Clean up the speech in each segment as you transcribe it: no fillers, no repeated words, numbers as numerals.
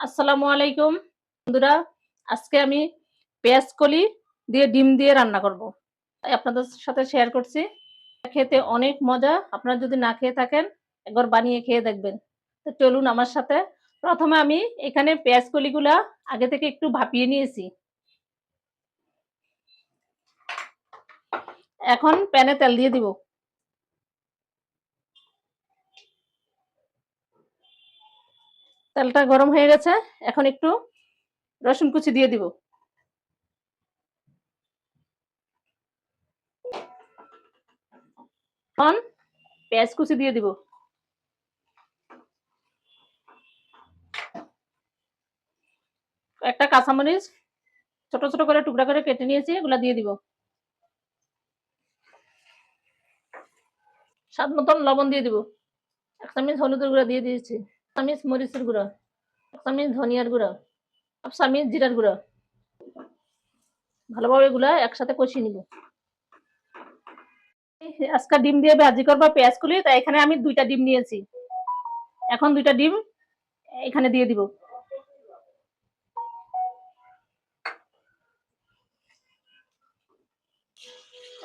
আসসালামু আলাইকুম বন্ধুরা। আজকে আমি পেঁয়াজ কলি দিয়ে ডিম দিয়ে রান্না করব। তাই আপনাদের সাথে শেয়ার করছি। খেতে অনেক মজা। আপনারা যদি না খেয়ে থাকেন একবার বানিয়ে খেয়ে দেখবেন। তো চলুন আমার সাথে। প্রথমে আমি এখানে পেঁয়াজ কলিগুলা আগে থেকে একটু ভাপিয়ে নিয়েছি। এখন প্যানে তেল দিয়ে দিব। তেলটা গরম হয়ে গেছে। এখন একটু রসুন কুচি দিয়ে দিব। এখন পেঁয়াজ কুচি দিয়ে দিব। একটা কাঁচামরিচ ছোট ছোট করে টুকরা করে কেটে নিয়েছি, এগুলা দিয়ে দিব। স্বাদ মতন লবণ দিয়ে দিব। 1 চামচ হলুদের গুঁড়া দিয়ে দিয়েছি। 1 চামচ মরিচের গুঁড়া, 1 চামচ ধনিয়ার গুঁড়া, 1 চামচ জিরার গুঁড়া। ভালোভাবে এগুলা একসাথে কষিয়ে নিব। আজকে ডিম দিয়ে ভাজি করবো পেঁয়াজ কলি, তাই এখানে আমি 2টা ডিম নিয়েছি। এখন 2টা ডিম এখানে দিয়ে দিব।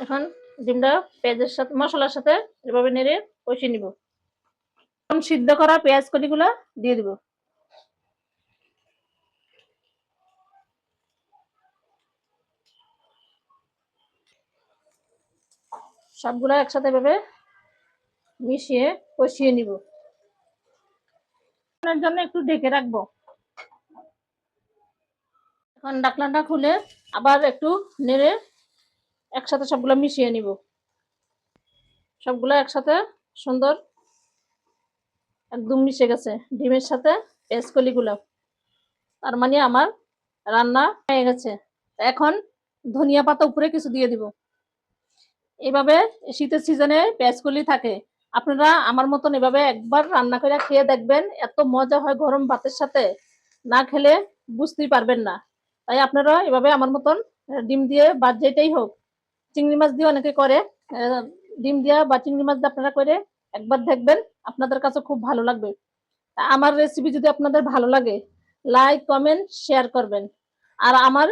এখন ডিমটা পেঁয়াজের সাথে মশলার সাথে এভাবে নেড়ে কষিয়ে নিব। এখন সিদ্ধ করা পেঁয়াজ কলিগুলা দিয়ে দিব। সবগুলা একসাথে এভাবে মিশিয়ে কষিয়ে নিব। এর জন্য একটু ঢেকে রাখবো। এখন ঢাকনাটা খুলে আবার একটু নেড়ে একসাথে সবগুলো মিশিয়ে নিব। সবগুলো একসাথে সুন্দর একদম মিশে গেছে ডিমের সাথে পেঁয়াজ কলিগুলো। তার মানে আমার রান্না হয়ে গেছে। এখন ধনিয়া পাতা উপরে কিছু দিয়ে দিব। এভাবে শীতের সিজনে পেঁয়াজ কলি থাকে, আপনারা আমার মতন এভাবে একবার রান্না করে খেয়ে দেখবেন। এত মজা হয় গরম ভাতের সাথে, না খেলে বুঝতেই পারবেন না। তাই আপনারা এভাবে আমার মতন ডিম দিয়ে বা যেটাই হোক, চিংড়ি মাছ দিয়ে অনেকে করে, ডিম দিয়া বা চিংড়ি মাছ দিয়ে আপনারা করে একবার দেখবেন, আপনাদের কাছে খুব ভালো লাগবে। আমার রেসিপি যদি আপনাদের ভালো লাগে, লাইক কমেন্ট শেয়ার করবেন। আর আমার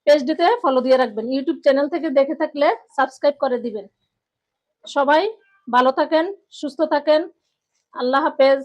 পেজটিতে ফলো দিয়ে রাখবেন। ইউটিউব চ্যানেল থেকে দেখে থাকলে সাবস্ক্রাইব করে দিবেন। সবাই ভালো থাকেন, সুস্থ থাকেন। আল্লাহ হাফেজ।